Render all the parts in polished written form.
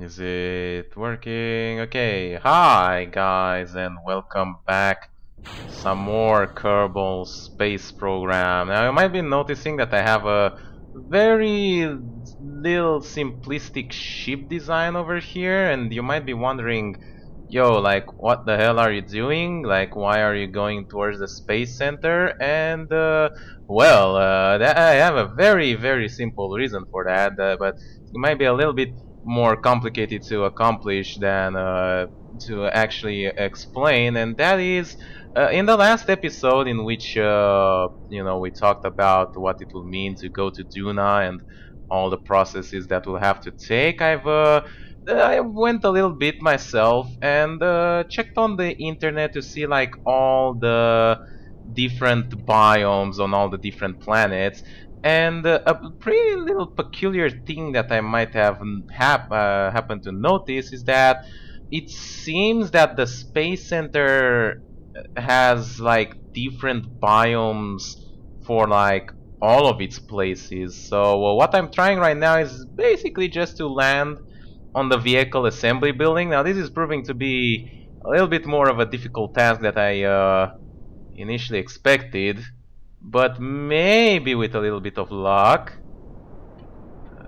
Is it working? Okay, hi guys and welcome back. Some more Kerbal Space Program. Now you might be noticing that I have a very little simplistic ship design over here, and you might be wondering, yo, like what the hell are you doing? Like why are you going towards the space center? And I have a very simple reason for that, but it might be a little bit more complicated to accomplish than to actually explain, and that is in the last episode in which we talked about what it will mean to go to Duna and all the processes that we'll have to take. I went a little bit myself and checked on the internet to see like all the different biomes on all the different planets. And a pretty little peculiar thing that I might have happened to notice is that it seems that the Space Center has like different biomes for like all of its places. So what I'm trying right now is basically just to land on the vehicle assembly building. Now this is proving to be a little bit more of a difficult task that I initially expected, but maybe with a little bit of luck,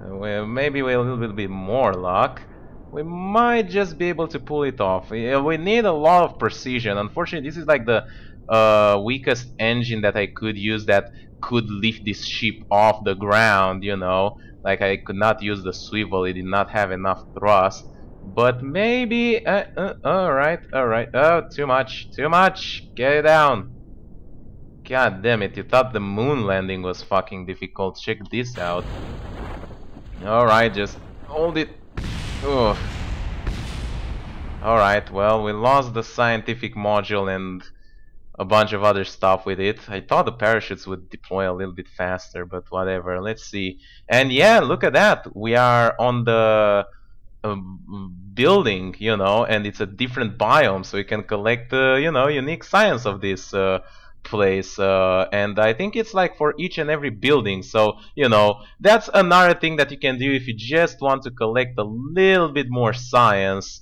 well, maybe with a little bit more luck, we might just be able to pull it off. We need a lot of precision. Unfortunately, this is like the weakest engine that I could use that could lift this ship off the ground, you know. Like I could not use the swivel, it did not have enough thrust. But maybe, alright. Oh, too much, get it down. God damn it, you thought the moon landing was fucking difficult. Check this out. Alright, just hold it. Ugh. Alright, well, we lost the scientific module and a bunch of other stuff with it. I thought the parachutes would deploy a little bit faster, but whatever. Let's see. And yeah, look at that. We are on the building, you know, and it's a different biome, so you can collect unique science of this place, and I think it's like for each and every building. So that's another thing that you can do if you just want to collect a little bit more science.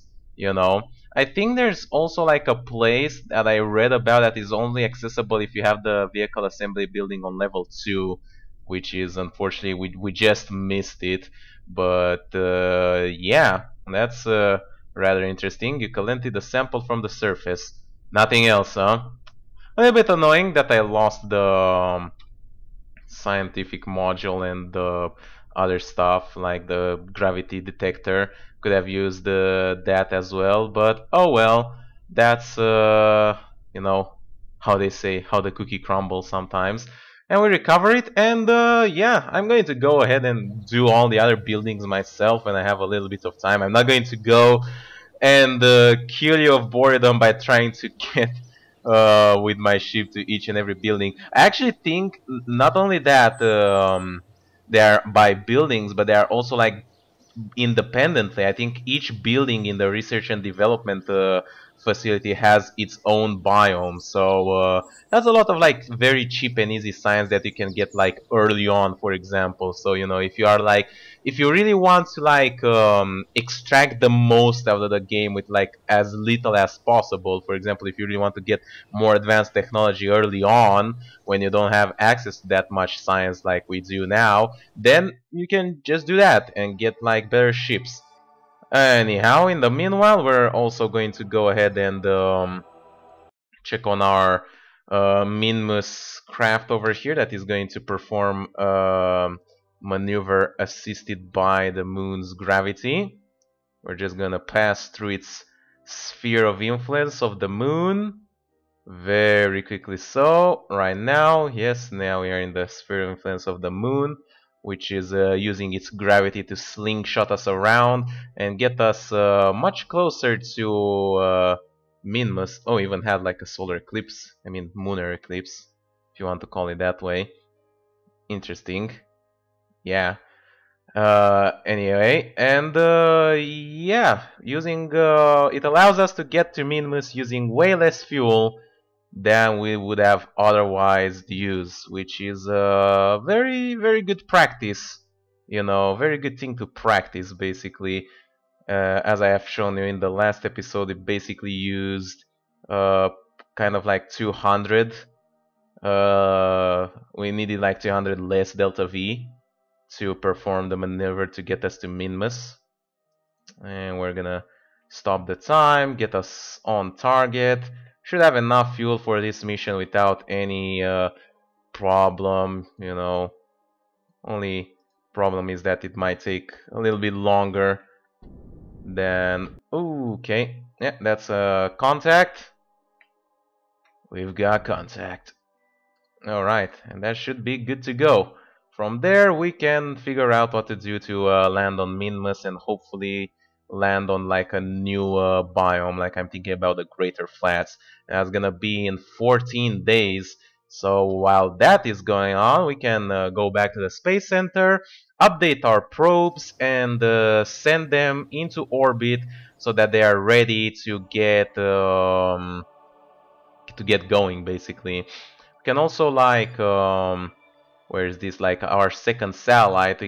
I think there's also like a place that I read about that is only accessible if you have the vehicle assembly building on level 2, which is unfortunately we just missed it. But yeah, that's rather interesting. You collected a sample from the surface. Nothing else, huh? A little bit annoying that I lost the scientific module and the other stuff like the gravity detector. Could have used that as well, but oh well. That's how they say, how the cookie crumbles sometimes. And we recover it, and yeah, I'm going to go ahead and do all the other buildings myself when I have a little bit of time. I'm not going to go and kill you of boredom by trying to get with my ship to each and every building. I actually think not only that they are by buildings, but they are also like independently. I think each building in the research and development facility has its own biome. So that's a lot of like very cheap and easy science that you can get like early on, for example. So if you really want to like extract the most out of the game with like as little as possible. For example, if you really want to get more advanced technology early on when you don't have access to that much science like we do now, then you can just do that and get like better ships. Anyhow, in the meanwhile, we're also going to go ahead and check on our Minmus craft over here that is going to perform maneuver assisted by the moon's gravity. We're just gonna pass through its sphere of influence of the moon very quickly. So right now, yes, now we are in the sphere of influence of the moon, which is using its gravity to slingshot us around and get us much closer to Minmus. Oh, even had like a solar eclipse. I mean, lunar eclipse, if you want to call it that way. Interesting. Yeah. Anyway, and yeah, using it allows us to get to Minmus using way less fuel than we would have otherwise used, which is a very good practice. Very good thing to practice basically. as I have shown you in the last episode, it basically used uh, kind of like 200. We needed like 200 less delta V to perform the maneuver to get us to Minmus. And we're gonna stop the time, get us on target. Should have enough fuel for this mission without any problem, you know. Only problem is that it might take a little bit longer than... Ooh, okay, yeah, that's a contact. We've got contact. Alright, and that should be good to go. From there we can figure out what to do to land on Minmus and hopefully land on like a new biome, like I'm thinking about the Greater Flats. That's gonna be in 14 days. So while that is going on, we can go back to the Space Center, update our probes, and send them into orbit so that they are ready to get going, basically. We can also like where is this, like our second satellite,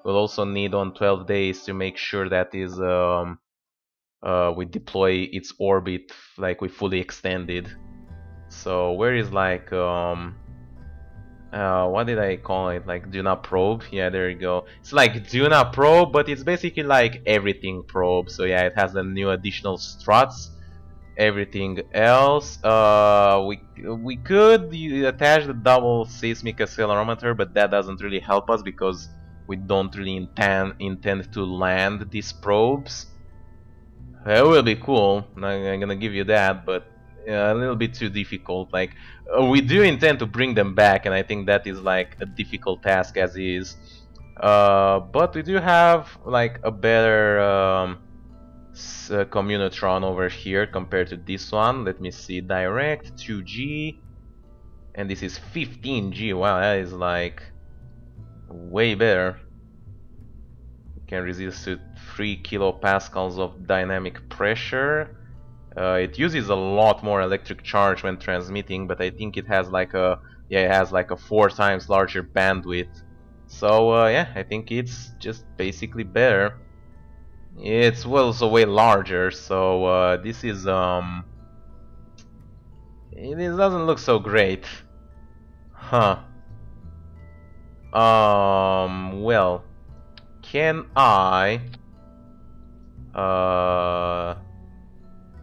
we'll also need on 12 days to make sure that is we deploy its orbit, like we fully extended. So where is like what did I call it, like Duna probe? Yeah, there you go. It's like Duna probe, but it's basically like everything probe. So yeah, it has the new additional struts. Everything else, we could attach the double seismic accelerometer, but that doesn't really help us because we don't really intend to land these probes. It will be cool, I'm gonna give you that, but a little bit too difficult. Like we do intend to bring them back, and I think that is like a difficult task as is. But we do have like a better Communotron over here compared to this one. Let me see, direct 2G, and this is 15G. Wow, that is like way better. It can resist to 3 kilopascals of dynamic pressure. It uses a lot more electric charge when transmitting, but I think it has like a 4 times larger bandwidth. So yeah, I think it's just basically better. It's also way larger, so this is it doesn't look so great, huh? Well, can I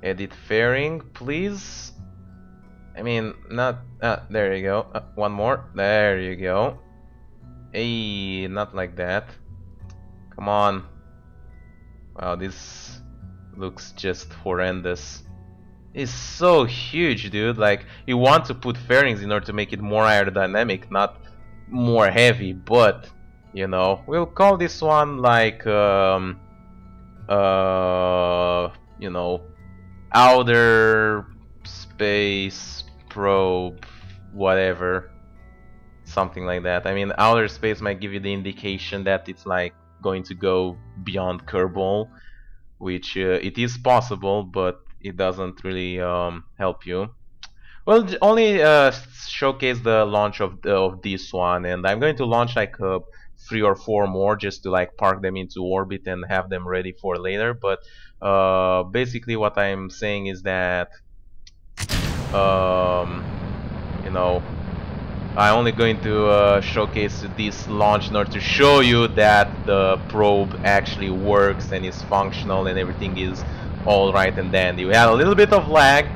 edit fairing, please? I mean, not there you go. One more. There you go. Hey, not like that. Come on. Wow, this looks just horrendous. It's so huge, dude. Like, you want to put fairings in order to make it more aerodynamic, not more heavy, but you know, we'll call this one like you know, outer space probe, whatever, something like that. I mean, outer space might give you the indication that it's like going to go beyond Kerbal, which it is possible, but it doesn't really help you. Well, only showcase the launch of this one, and I'm going to launch like 3 or 4 more just to like park them into orbit and have them ready for later. But basically, what I'm saying is that you know, I'm only going to showcase this launch in order to show you that the probe actually works and is functional and everything is alright and dandy. We had a little bit of lag.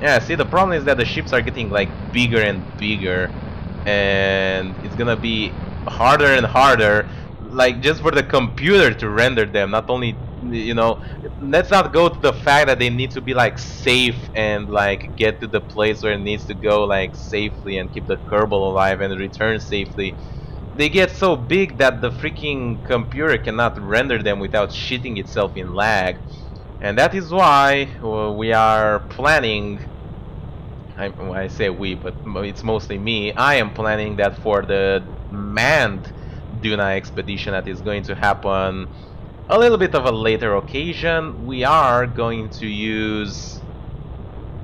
Yeah, see, the problem is that the ships are getting like bigger and bigger, and it's gonna be harder and harder, like just for the computer to render them. Not only, you know, let's not go to the fact that they need to be like safe and like get to the place where it needs to go like safely and keep the Kerbal alive and return safely. They get so big that the freaking computer cannot render them without shitting itself in lag. And that is why we are planning, I say we, but it's mostly me, I am planning that for the manned Duna expedition that is going to happen a little bit of a later occasion, we are going to use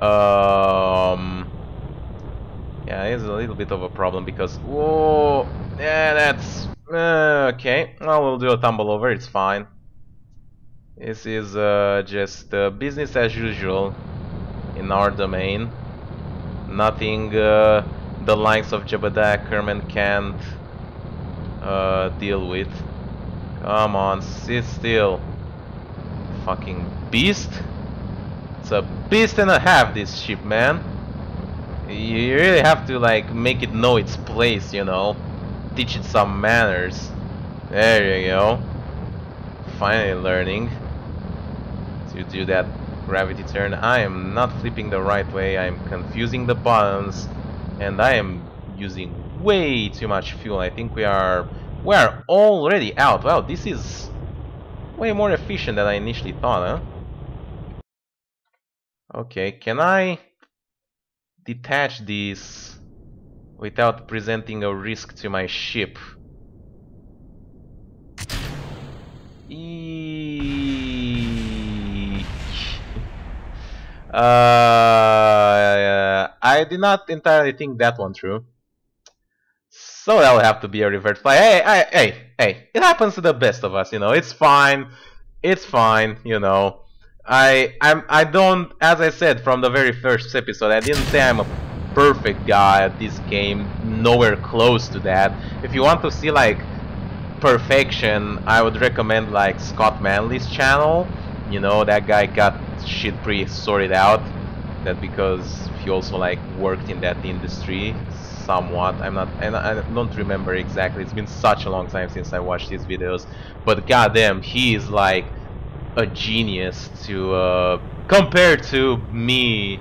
yeah, it's a little bit of a problem because, whoa, yeah, that's okay, well, we'll do a tumble over, it's fine. This is just business as usual in our domain. Nothing the likes of Jebediah Kerman can't deal with. Come on, sit still. Fucking beast. It's a beast and a half, this ship, man. You really have to like make it know its place, you know. Teach it some manners. There you go. Finally learning to do that gravity turn. I am not flipping the right way. I am confusing the buttons, and I am using way too much fuel. I think we are already out. Wow, this is way more efficient than I initially thought, huh? Okay, can I detach these without presenting a risk to my ship? I did not entirely think that one through. So that will have to be a reverse flight. Hey! It happens to the best of us, you know. It's fine. It's fine, you know. I don't, as I said from the very first episode, I didn't say I'm a perfect guy at this game. Nowhere close to that. If you want to see like perfection, I would recommend like Scott Manley's channel. You know, that guy got shit pretty sorted out. That because he also like worked in that industry somewhat. I don't remember exactly. It's been such a long time since I watched his videos. But goddamn, he is like a genius to compare to me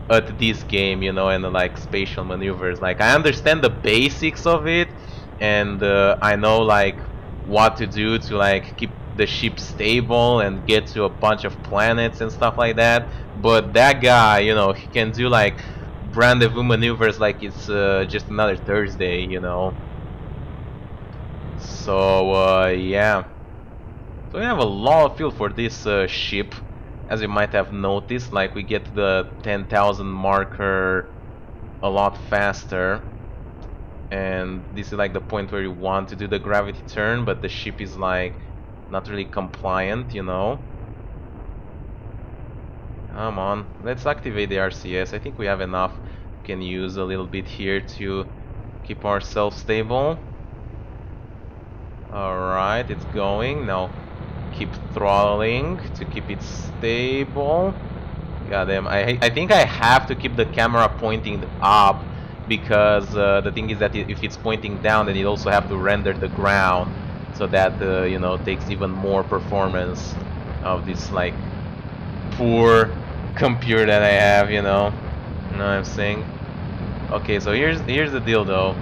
at this game, you know, and like spatial maneuvers. Like I understand the basics of it, and I know like what to do to like keep the ship stable and get to a bunch of planets and stuff like that. But that guy, you know, he can do like rendezvous maneuvers like it's just another Thursday, you know. So yeah. So we have a lot of fuel for this ship, as you might have noticed. Like we get the 10,000 marker a lot faster, and this is like the point where you want to do the gravity turn, but the ship is like not really compliant, you know. Come on, let's activate the RCS. I think we have enough. We can use a little bit here to keep ourselves stable. Alright, it's going. Now keep throttling to keep it stable. Goddamn, I think I have to keep the camera pointing up, because the thing is that if it's pointing down, then it also have to render the ground, so that you know, takes even more performance of this like poor computer that I have, you know. You know what I'm saying? Okay, so here's the deal though.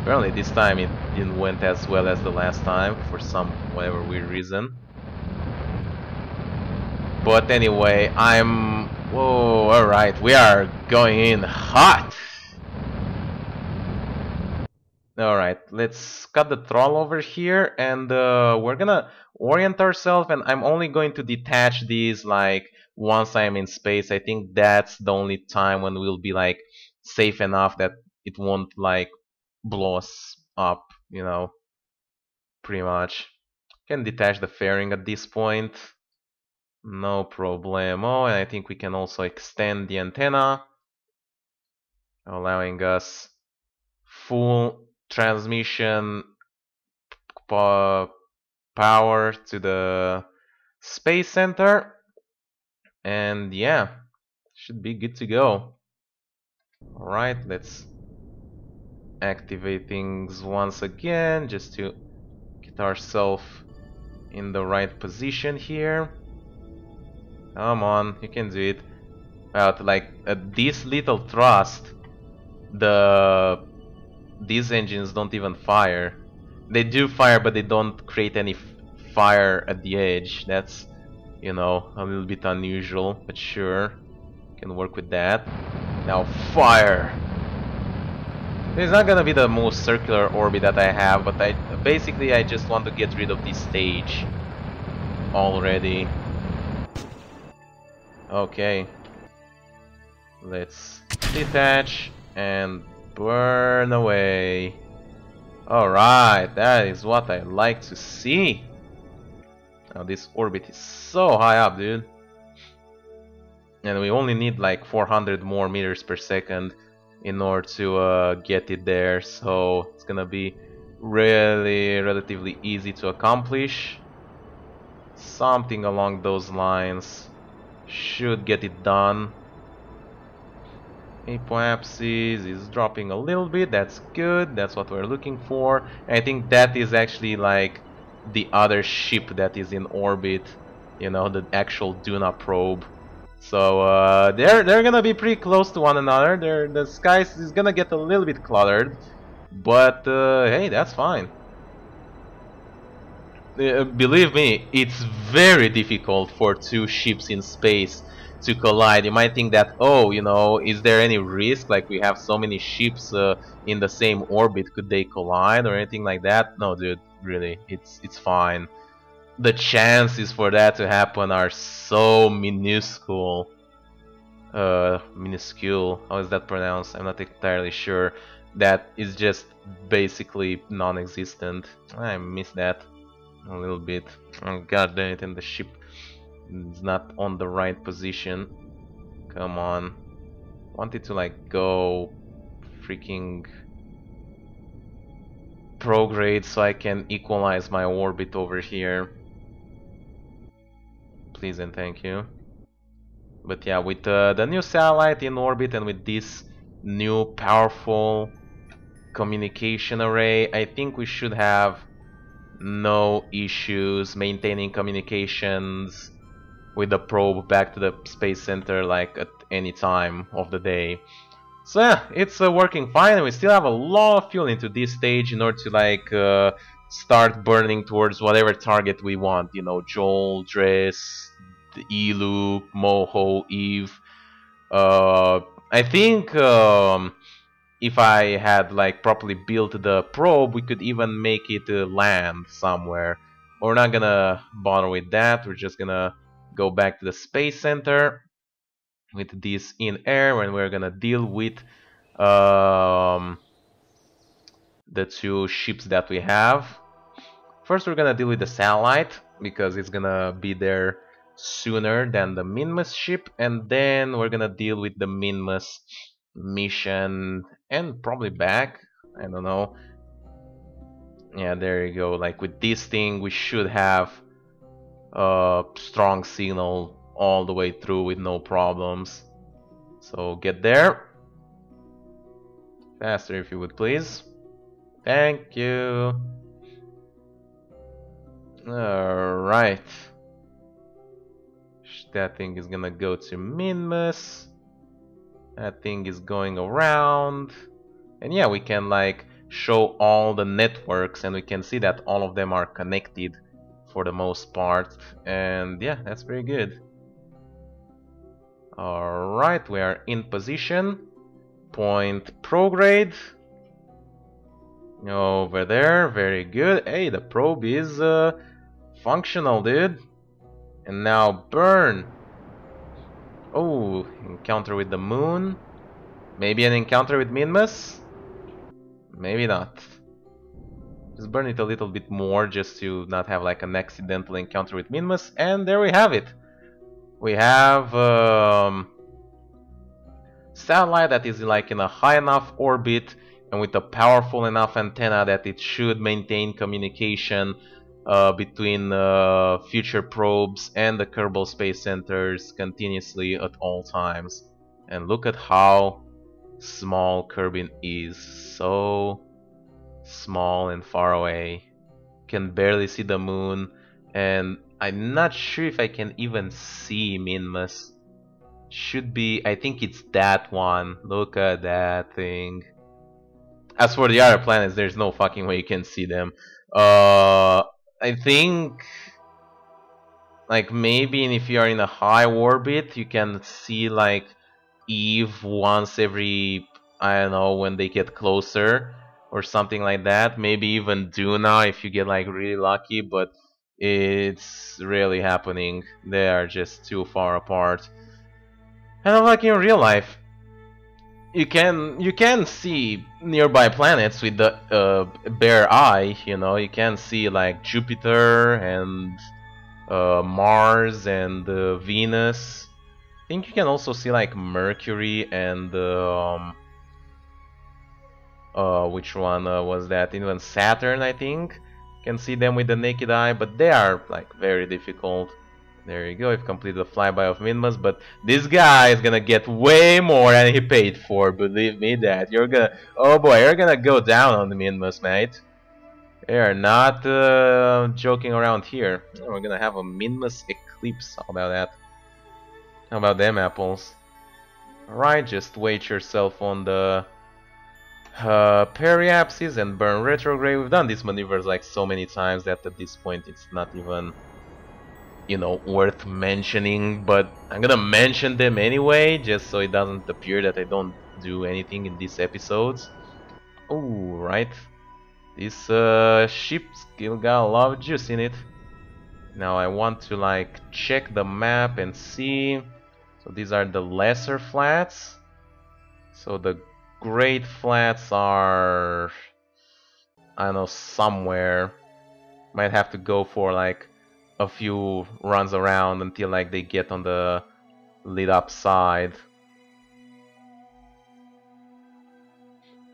Apparently this time it didn't went as well as the last time for some whatever weird reason. But anyway, whoa, alright, we are going in hot! Alright, let's cut the throttle over here, and we're gonna orient ourselves, and I'm only going to detach these like once I'm in space. I think that's the only time when we'll be like safe enough that it won't like blow us up, you know, pretty much. Can detach the fairing at this point. No problemo, and I think we can also extend the antenna, allowing us full transmission power to the space center, and yeah, should be good to go. Alright, let's activate things once again just to get ourselves in the right position here. Come on, you can do it. Like at this little thrust, these engines don't even fire. They do fire, but they don't create any fire at the edge. That's, you know, a little bit unusual, but sure, can work with that. Now fire! It's not gonna be the most circular orbit that I have, but basically I just want to get rid of this stage already. Okay, let's detach and burn away. Alright, that is what I like to see. Now this orbit is so high up, dude. And we only need like 400 more meters per second in order to get it there, so it's gonna be really relatively easy to accomplish. Something along those lines should get it done. Apoapsis is dropping a little bit, that's good, that's what we're looking for. And I think that is actually like the other ship that is in orbit, you know, the actual Duna probe. So they're gonna be pretty close to one another. The sky is gonna get a little bit cluttered, but hey, that's fine. Believe me, it's very difficult for two ships in space to collide. You might think that, oh, you know, is there any risk? Like, we have so many ships in the same orbit, could they collide or anything like that? No, dude, really, it's fine. The chances for that to happen are so minuscule. Minuscule, how is that pronounced? I'm not entirely sure. That is just basically non-existent. I missed that a little bit. Oh, god damn it, and the ship is not on the right position. Come on. Wanted to like go freaking prograde so I can equalize my orbit over here. Please and thank you. But yeah, with the new satellite in orbit and with this new powerful communication array, I think we should have no issues maintaining communications with the probe back to the space center like at any time of the day. So yeah, it's working fine. We still have a lot of fuel into this stage in order to like start burning towards whatever target we want. You know, Joel, Dress, the E-Loop, Moho, Eve. I think if I had like properly built the probe, we could even make it land somewhere. But we're not gonna bother with that. We're just gonna go back to the space center with this in air, and we're gonna deal with the two ships that we have. First, we're gonna deal with the satellite because it's gonna be there sooner than the Minmus ship, and then we're gonna deal with the Minmus mission and probably back. I don't know. Yeah, there you go. Like with this thing, we should have a strong signal all the way through with no problems. So get there. Faster if you would please. Thank you. Alright. That thing is gonna go to Minmus. That thing is going around. And yeah, we can like show all the networks and we can see that all of them are connected for the most part. And yeah, that's pretty good. Alright, we are in position. Point prograde. Over there, very good. Hey, the probe is functional, dude. And now burn. Oh, encounter with the moon. Maybe an encounter with Minmus? Maybe not. Just burn it a little bit more just to not have like an accidental encounter with Minmus. And there we have it. We have satellite that is like in a high enough orbit and with a powerful enough antenna that it should maintain communication between future probes and the Kerbal Space Centers continuously at all times. And look at how small Kerbin is. So small and far away. Can barely see the moon, and I'm not sure if I can even see Minmus. Should be, I think it's that one. Look at that thing. As for the other planets, there's no fucking way you can see them. I think like maybe if you are in a high orbit you can see like Eve once every, I don't know, when they get closer or something like that. Maybe even Duna if you get like really lucky, but it's rarely happening. They are just too far apart. And like in real life, you can see nearby planets with the bare eye. You know, you can see like Jupiter and Mars and Venus. I think you can also see like Mercury and which one was that? Even Saturn, I think. You can see them with the naked eye, but they are like very difficult. There you go, I've completed the flyby of Minmus, but this guy is gonna get way more than he paid for, believe me that. You're gonna, oh boy, you're gonna go down on the Minmus, mate. They are not joking around here. We're gonna have a Minmus eclipse, how about that? How about them apples? Alright, just wait yourself on the periapsis and burn retrograde. We've done these maneuvers like so many times that at this point it's not even, you know, worth mentioning, but I'm gonna mention them anyway, just so it doesn't appear that I don't do anything in these episodes. Oh, right. This ship still got a lot of juice in it. Now I want to like check the map and see. So these are the lesser flats. So the great flats are, I don't know, somewhere. Might have to go for like a few runs around until like they get on the lit up side.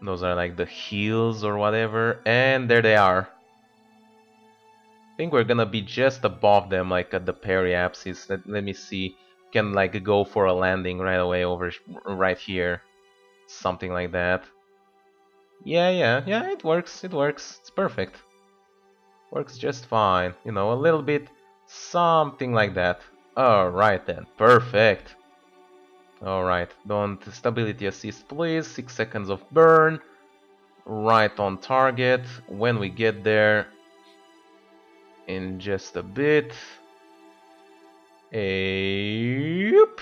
Those are like the hills or whatever, and there they are. I think we're gonna be just above them, like at the periapsis. Let me see. Can like go for a landing right away over right here, something like that. Yeah, it works. It works. It's perfect. Works just fine. You know, a little bit, something like that. Alright then, perfect. Alright, don't stability assist please. 6 seconds of burn. Right on target. When we get there, in just a bit. Yep.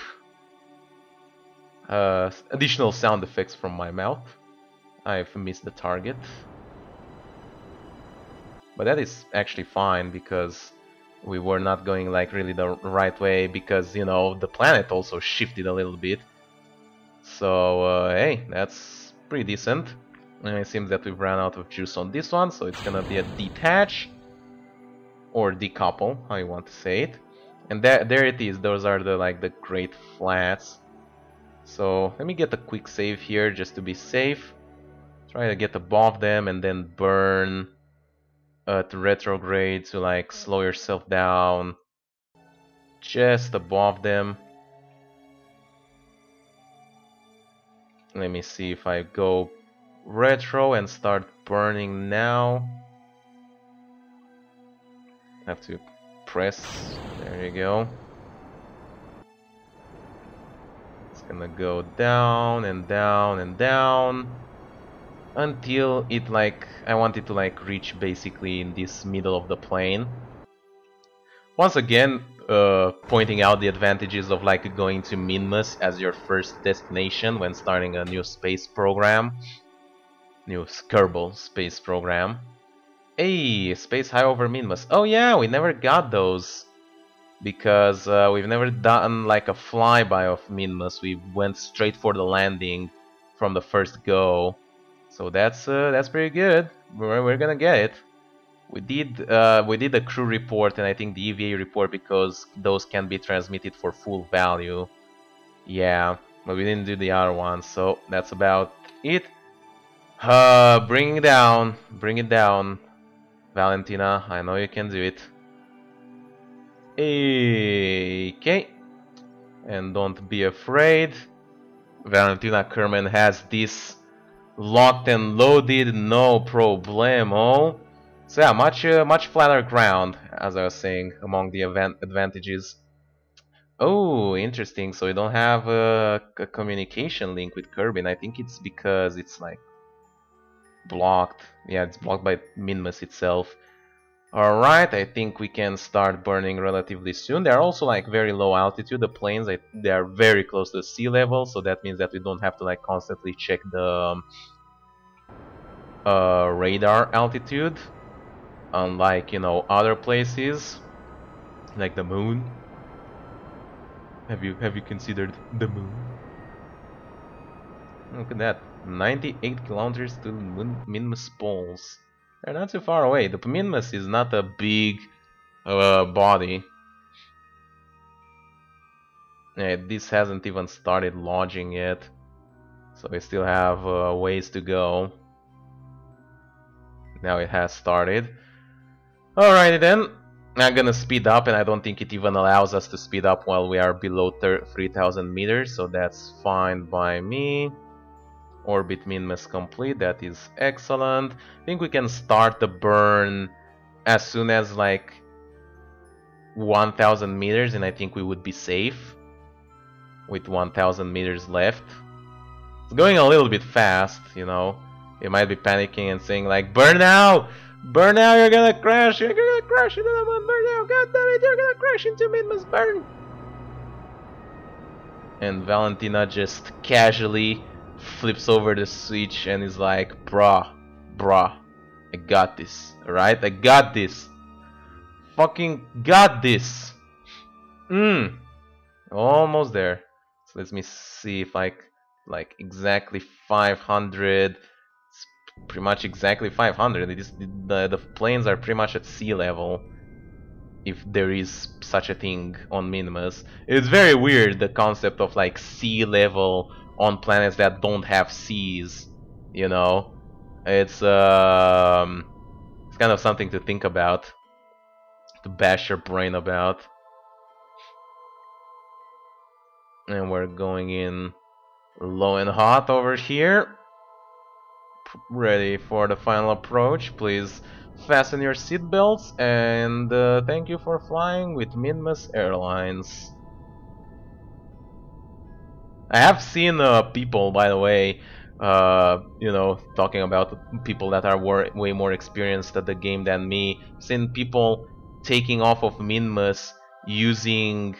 Additional sound effects from my mouth. I've missed the target. But that is actually fine because we were not going like really the right way because, you know, the planet also shifted a little bit. So, hey, that's pretty decent. And it seems that we've run out of juice on this one, so it's gonna be a detach. Or decouple, how you want to say it. And there it is, those are the like the great flats. So, let me get a quick save here just to be safe. Try to get above them and then burn to retrograde to like slow yourself down just above them. Let me see if I go retro and start burning now. Have to press. There you go. It's gonna go down and down and down until it like, I want it to like reach basically in this middle of the plane. Once again, pointing out the advantages of like going to Minmus as your first destination when starting a new space program. New Kerbal Space Program. Hey, space high over Minmus. Oh yeah, we never got those. Because we've never done like a flyby of Minmus. We went straight for the landing from the first go. So that's pretty good. We're gonna get it. We did a crew report and I think the EVA report because those can be transmitted for full value. Yeah, but we didn't do the other one, so that's about it. Bring it down, Valentina. I know you can do it. Okay, and don't be afraid. Valentina Kerman has this locked and loaded, no problemo. So yeah, much flatter ground, as I was saying, among the advantages. Oh, interesting. So we don't have a communication link with Kerbin. I think it's because it's like blocked. Yeah, it's blocked by Minmus itself. Alright, I think we can start burning relatively soon. They are also like very low altitude, the planes, they are very close to sea level, so that means that we don't have to like constantly check the radar altitude. Unlike, you know, other places, like the moon. Have you considered the moon? Look at that, 98 kilometers to Minmus poles. They're not too far away. The Minmus is not a big body. This hasn't even started lodging yet, so we still have ways to go. Now it has started. Alrighty then, I'm gonna speed up, and I don't think it even allows us to speed up while we are below 3,000 meters, so that's fine by me. Orbit minmus complete, that is excellent. I think we can start the burn as soon as like 1,000 meters, and I think we would be safe with 1,000 meters left. It's going a little bit fast, you know. You might be panicking and saying like, burn now! Burn now, you're gonna crash! You're gonna crash into the moon! Burn now! God damn it, you're gonna crash into minmus! Burn! And Valentina just casually flips over the switch and is like, bruh, I got this, alright? I got this! Fucking got this! Almost there. So let me see if like exactly 500. It's pretty much exactly 500. It is, the planes are pretty much at sea level, if there is such a thing on Minmus. It's very weird, the concept of like sea level on planets that don't have seas, you know. It's kind of something to think about, to bash your brain about. And we're going in low and hot over here. Ready for the final approach. Please fasten your seatbelts, and thank you for flying with Minmus Airlines. I have seen people, by the way, you know, talking about people that are way more experienced at the game than me. Seen people taking off of Minmus using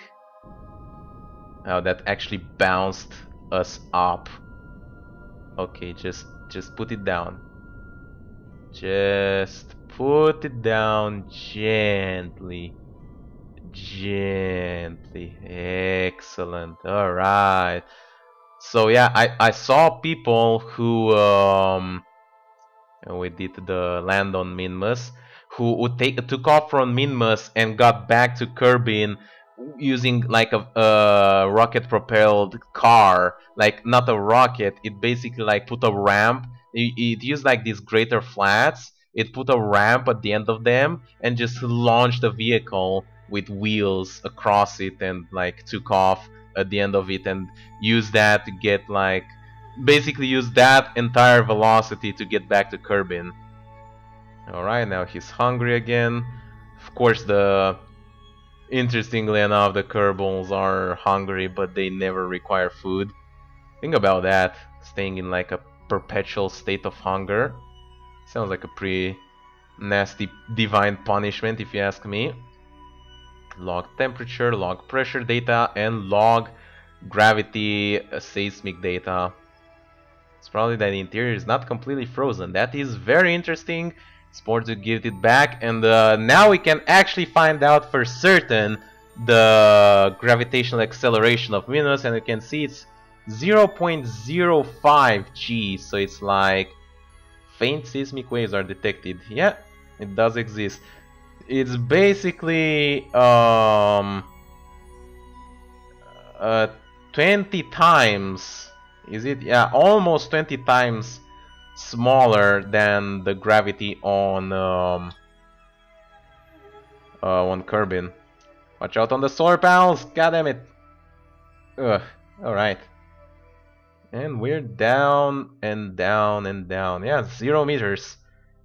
that actually bounced us up. Okay, just put it down. Just put it down gently. Gently. Excellent. Alright. So yeah, I saw people who we did the land on Minmus, who took off from Minmus and got back to Kerbin using like a rocket propelled car. Like, not a rocket, it basically like put a ramp. It used like these greater flats. It put a ramp at the end of them and just launched a vehicle with wheels across it, and like took off at the end of it, and used that to get like, basically use that entire velocity to get back to Kerbin. Alright, now he's hungry again. Of course, interestingly enough, the Kerbals are hungry, but they never require food. Think about that, staying in like a perpetual state of hunger. Sounds like a pretty nasty divine punishment, if you ask me. Log temperature, log pressure data, and log gravity seismic data. It's probably that the interior is not completely frozen. That is very interesting. Sport to give it back, and now we can actually find out for certain the gravitational acceleration of Minmus, and you can see it's 0.05 g, so it's like faint seismic waves are detected. Yeah, it does exist. It's basically 20 times, is it? Yeah, almost 20 times smaller than the gravity on Kerbin. Watch out on the solar panels, god damn it. Ugh, alright. And we're down and down and down. Yeah, 0 meters.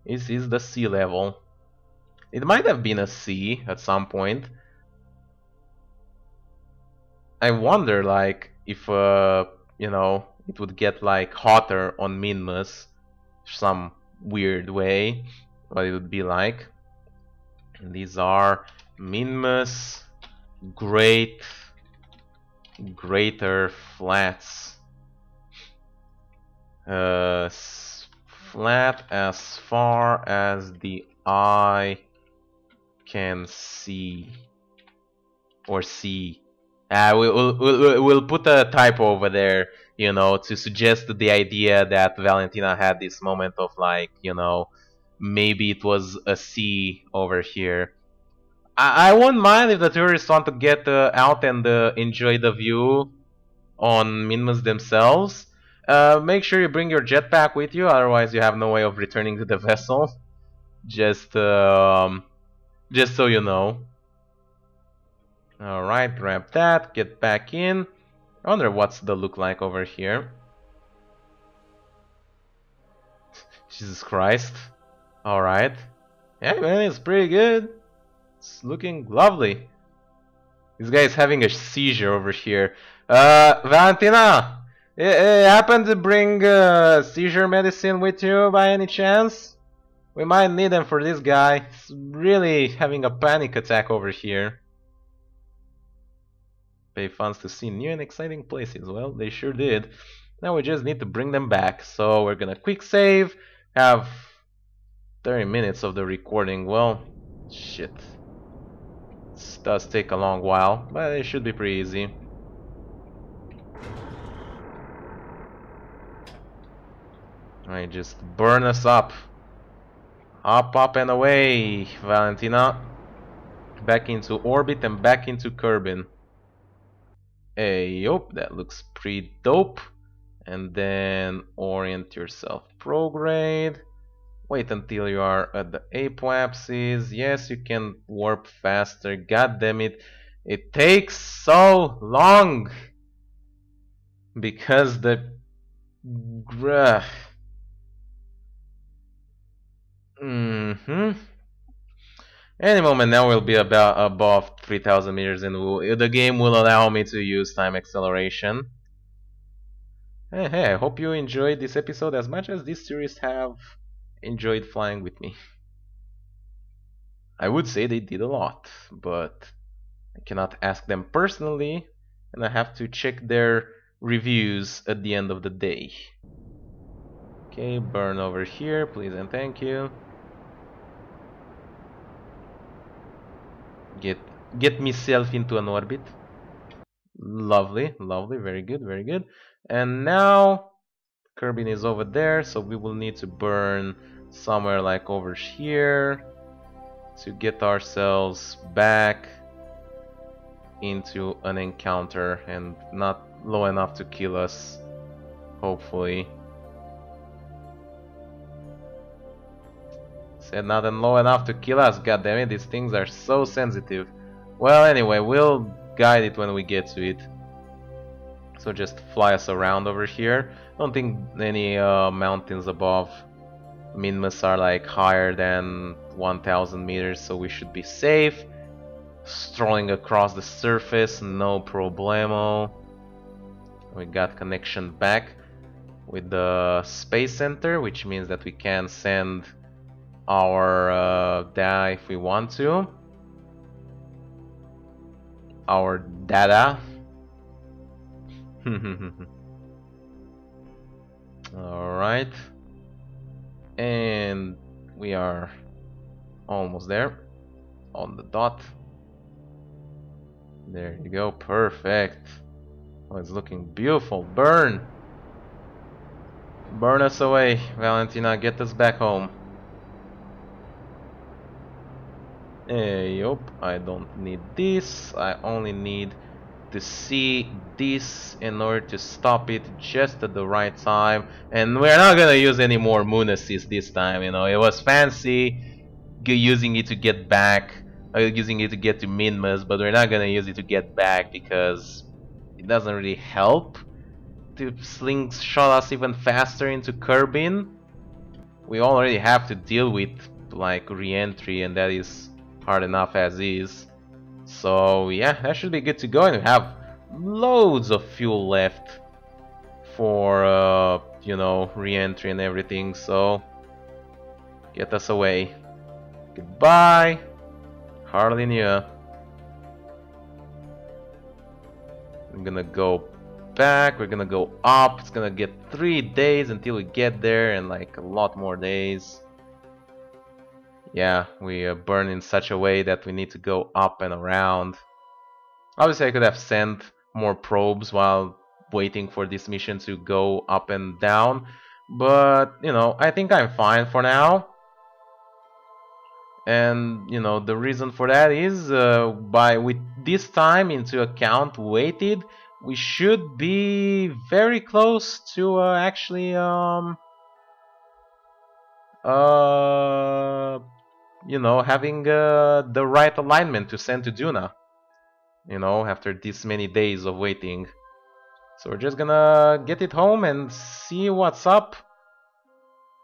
This is the sea level. It might have been a sea at some point. I wonder, like, if you know, it would get like hotter on Minmus some weird way, what it would be like. And these are Minmus greater flats. Flat as far as the eye can see, or see. We'll put a typo over there, you know, to suggest the idea that Valentina had this moment of like, you know, maybe it was a C over here. I won't mind if the tourists want to get out and enjoy the view on Minmus themselves. Make sure you bring your jetpack with you, otherwise you have no way of returning to the vessel. Just, just so you know. Alright, grab that, get back in. I wonder what's the look like over here. Jesus Christ. Alright. Yeah, man, it's pretty good. It's looking lovely. This guy is having a seizure over here. Valentina! You happen to bring seizure medicine with you by any chance? We might need them for this guy. He's really having a panic attack over here. Pay funds to see new and exciting places. Well, they sure did. Now we just need to bring them back. So we're gonna quick save. Have 30 minutes of the recording. Well, shit. This does take a long while, but it should be pretty easy. Alright, just burn us up. Up and away, Valentina. Back into orbit and back into Kerbin. Hey, yup, that looks pretty dope. And then orient yourself. Prograde. Wait until you are at the apoapsis. Yes, you can warp faster. God damn it. It takes so long. Because the... Any moment now we'll be about above 3000 meters and the game will allow me to use time acceleration. Hey, I hope you enjoyed this episode as much as these tourists have enjoyed flying with me. I would say they did a lot, but I cannot ask them personally, and I have to check their reviews at the end of the day. Okay, burn over here, please and thank you. Get myself into an orbit. Lovely, lovely, very good, very good. And now Kerbin is over there, so we will need to burn somewhere like over here to get ourselves back into an encounter and not low enough to kill us, hopefully. Said not low enough to kill us, goddammit, these things are so sensitive. Well, anyway, we'll guide it when we get to it. So just fly us around over here. I don't think any mountains above Minmus are like higher than 1000 meters, so we should be safe. Strolling across the surface, no problemo. We got connection back with the space center, which means that we can send our data if we want to. Our data. Alright. And we are almost there. On the dot. There you go, perfect. Oh, it's looking beautiful. Burn! Burn us away, Valentina, get us back home. Yup, I don't need this. I only need to see this in order to stop it just at the right time. And we're not gonna use any more moon assist this time, you know. It was fancy using it to get back, using it to get to Minmus, but we're not gonna use it to get back because it doesn't really help to slingshot us even faster into Kerbin. We already have to deal with like re-entry, and that is hard enough as is. So yeah, that should be good to go, and we have loads of fuel left for you know, re-entry and everything. So get us away. Goodbye, hardly knew. I'm gonna go back, we're gonna go up. It's gonna get 3 days until we get there, and like a lot more days. Yeah, we burn in such a way that we need to go up and around. Obviously I could have sent more probes while waiting for this mission to go up and down, but you know, I think I'm fine for now. And you know the reason for that is by with this time into account weighted, we should be very close to actually uh you know having the right alignment to send to Duna. You know, after this many days of waiting. So we're just gonna get it home and see what's up.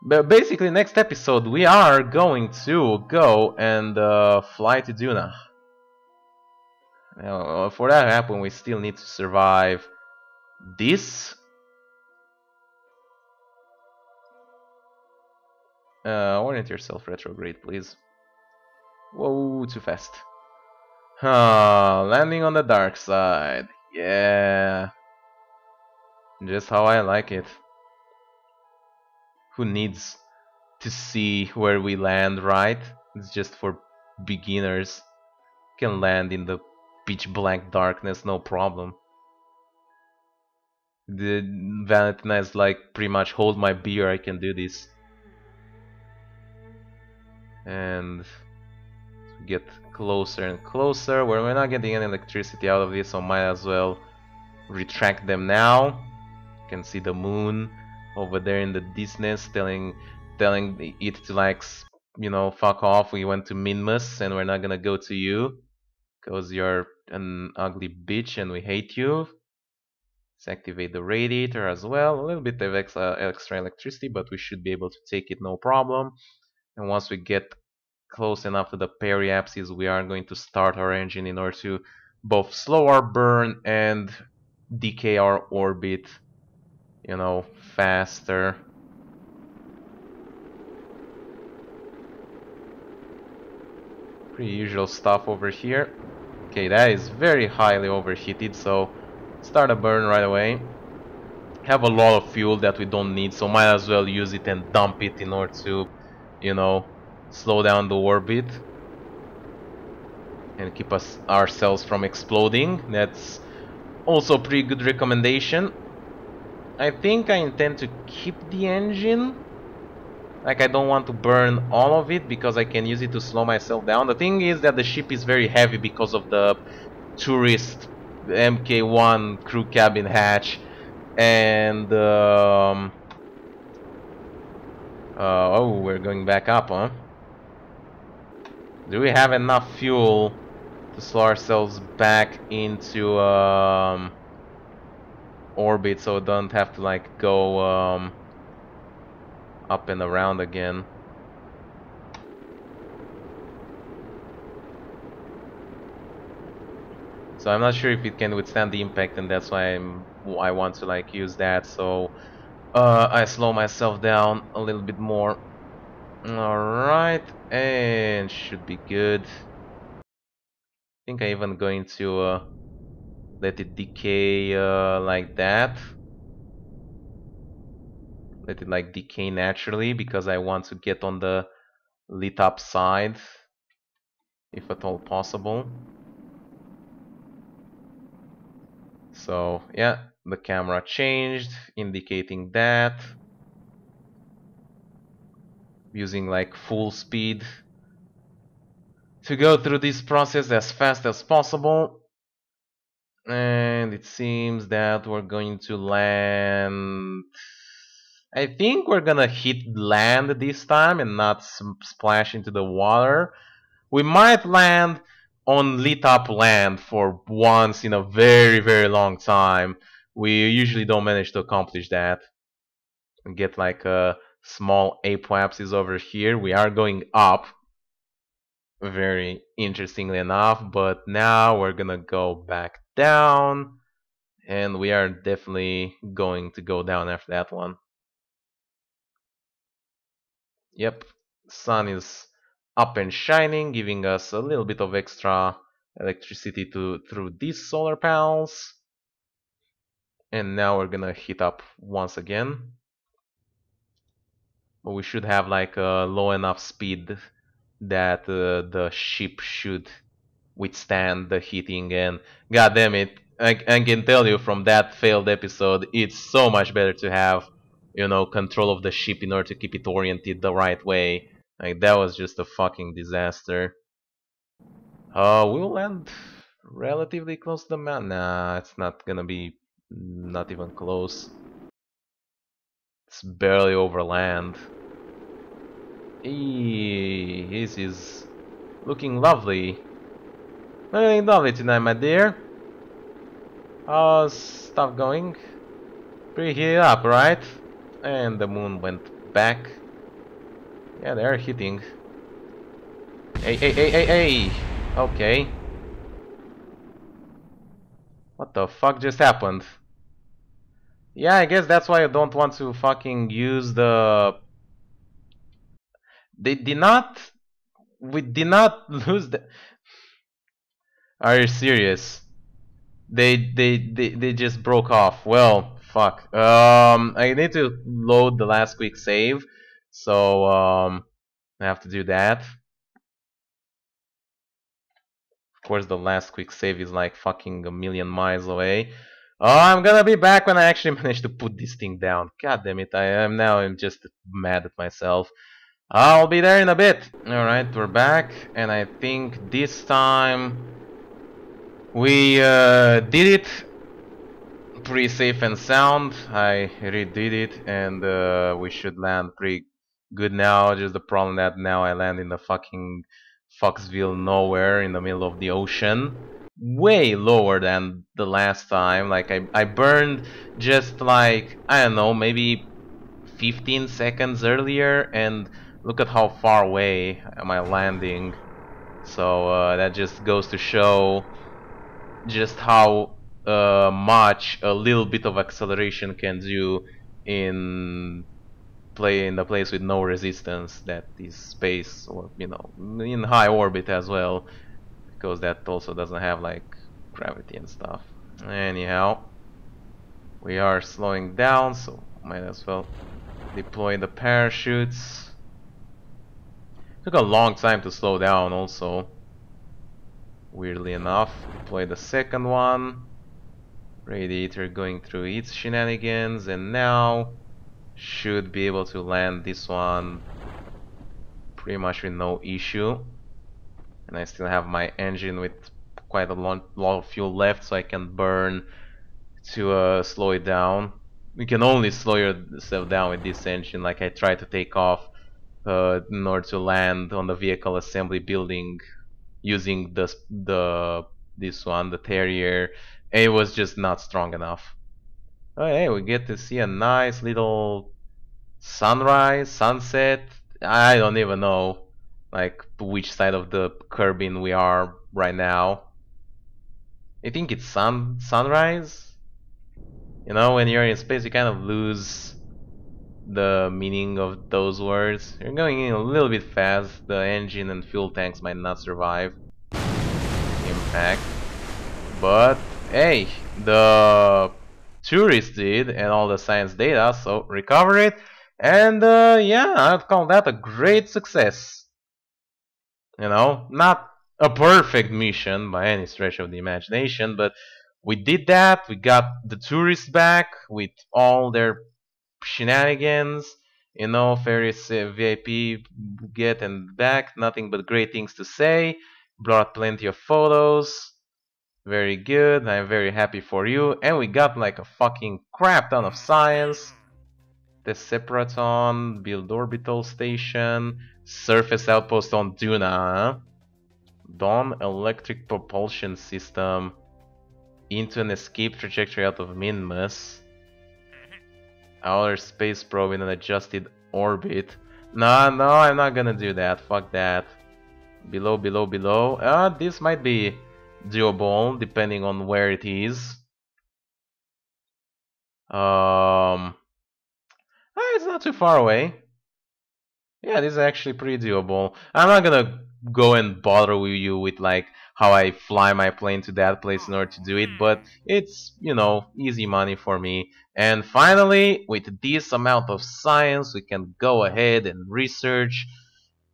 But basically, next episode we are going to go and fly to Duna. Now, for that to happen, we still need to survive this. Orient yourself retrograde, please. Whoa, too fast. Landing on the dark side. Yeah, just how I like it. Who needs to see where we land, right? It's just for beginners. Can land in the pitch black darkness, no problem. The Valentina is like pretty much hold my beer, I can do this. And get closer and closer. We're not getting any electricity out of this, so might as well retract them now. You can see the moon over there in the distance telling it to like, you know, fuck off. We went to Minmus and we're not gonna go to you because you're an ugly bitch and we hate you. Let's activate the radiator as well. A little bit of extra electricity, but we should be able to take it no problem. And once we get close enough to the periapsis, we are going to start our engine in order to both slow our burn and decay our orbit, you know, faster. Pretty usual stuff over here. Okay, that is very highly overheated, so start a burn right away. Have a lot of fuel that we don't need, so might as well use it and dump it in order to, you know, slow down the orbit and keep ourselves from exploding. That's also a pretty good recommendation. I think I intend to keep the engine. Like, I don't want to burn all of it because I can use it to slow myself down. The thing is that the ship is very heavy because of the tourist MK1 crew cabin hatch. And oh, we're going back up, huh? Do we have enough fuel to slow ourselves back into orbit so we don't have to like go up and around again? So I'm not sure if it can withstand the impact, and that's why I want to like use that. So I slow myself down a little bit more. Alright, and should be good. I think I'm even going to let it decay like that. Let it like decay naturally because I want to get on the lit up side if at all possible. So yeah, the camera changed, indicating that. Using like full speed to go through this process as fast as possible. And it seems that we're going to land. I think we're gonna hit land this time and not splash into the water. We might land on lit up land for once in a very, very long time. We usually don't manage to accomplish that. We get like a small apoapsis over here. We are going up, very interestingly enough, but now we're gonna go back down, and we are definitely going to go down after that one. Yep, sun is up and shining, giving us a little bit of extra electricity through these solar panels. And now we're gonna hit up once again. But we should have like a low enough speed that the ship should withstand the heating. And god damn it, I can tell you from that failed episode, it's so much better to have, you know, control of the ship in order to keep it oriented the right way. Like, that was just a fucking disaster. We'll land relatively close to the mountain. Nah, it's not gonna be not even close. It's barely over land. This is looking lovely. Looking lovely tonight, my dear. How's stuff going? Pretty heated up, right? And the moon went back. Yeah, they are hitting. Hey, hey, hey, hey, hey! Okay. What the fuck just happened? Yeah, I guess that's why I don't want to fucking use the... They did not... We did not lose the... Are you serious? They just broke off. Well, fuck. I need to load the last quick save. So, I have to do that. Of course, the last quick save is like fucking a million miles away. Oh, I'm gonna be back when I actually manage to put this thing down. God damn it, I'm just mad at myself. I'll be there in a bit. Alright, we're back, and I think this time we did it pretty safe and sound. I redid it, and we should land pretty good now. Just the problem that now I land in the fucking Foxville nowhere in the middle of the ocean. Way lower than the last time. Like, I burned just like, I don't know, maybe 15 seconds earlier, and look at how far away am I landing. So that just goes to show just how much a little bit of acceleration can do in the place with no resistance, that is space, or you know, in high orbit as well, because that also doesn't have like gravity and stuff. Anyhow, we are slowing down, so might as well deploy the parachutes. Took a long time to slow down also, weirdly enough. Deploy the second one. Radiator going through its shenanigans, and now should be able to land this one pretty much with no issue. And I still have my engine with quite a lot of fuel left, so I can burn to slow it down. You can only slow yourself down with this engine. Like, I tried to take off in order to land on the vehicle assembly building using this one, the Terrier. It was just not strong enough. Oh, hey, we get to see a nice little sunrise, sunset. I don't even know, like, which side of the Kerbin we are right now. I think it's sunrise. You know, when you're in space, you kind of lose the meaning of those words. You're going in a little bit fast. The engine and fuel tanks might not survive impact. But hey, the tourists did, and all the science data, so recover it. And yeah, I'd call that a great success. You know, not a perfect mission by any stretch of the imagination, but we did that. We got the tourists back with all their shenanigans. You know, Ferris VIP get and back, nothing but great things to say. Brought plenty of photos. Very good, I'm very happy for you. And we got like a fucking crap ton of science. The Separaton, build orbital station, surface outpost on Duna, Dawn electric propulsion system into an escape trajectory out of Minmus, outer space probe in an adjusted orbit. No, I'm not gonna do that. Fuck that. Below, below, below. This might be doable depending on where it is. It's not too far away. Yeah, this is actually pretty doable. I'm not gonna go and bother with you with like how I fly my plane to that place in order to do it, but it's, you know, easy money for me. And finally, with this amount of science, we can go ahead and research.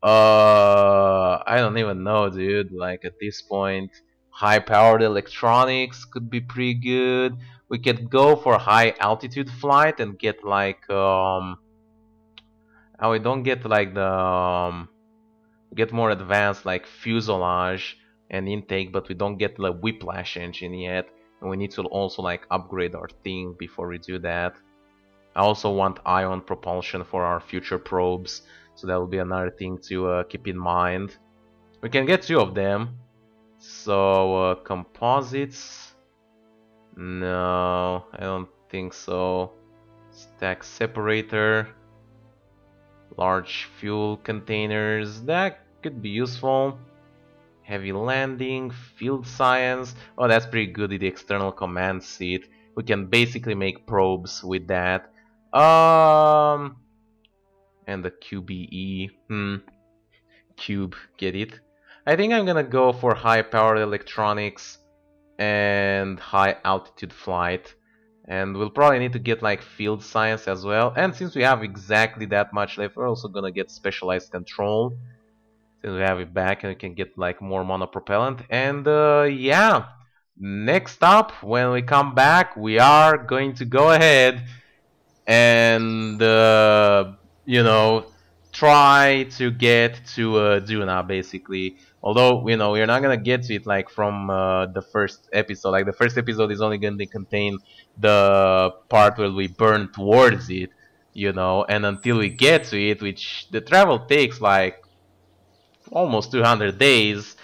I don't even know, dude. Like, at this point, high-powered electronics could be pretty good. We could go for high altitude flight and get like we don't get like the We get more advanced like fuselage and intake, but we don't get the whiplash engine yet. And we need to also like upgrade our thing before we do that. I also want ion propulsion for our future probes, so that will be another thing to keep in mind. We can get 2 of them. So composites, no, I don't think so. Stack separator, large fuel containers, that could be useful. Heavy landing, field science, oh that's pretty good with the external command seat. We can basically make probes with that. And the QBE, cube, get it? I think I'm gonna go for high powered electronics and high altitude flight, and we'll probably need to get like field science as well. And since we have exactly that much left, we're also gonna get specialized control since we have it back, and we can get like more monopropellant. And yeah, next up when we come back, we are going to go ahead and you know, try to get to Duna basically. Although you know we're not gonna get to it like from the first episode. Like the first episode is only gonna contain the part where we burn towards it, you know. And until we get to it, which the travel takes like almost 200 days,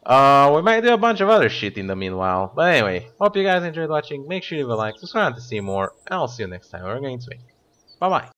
we might do a bunch of other shit in the meanwhile. But anyway, hope you guys enjoyed watching. Make sure you leave a like, subscribe to see more, and I'll see you next time. We're going to wait. Bye bye.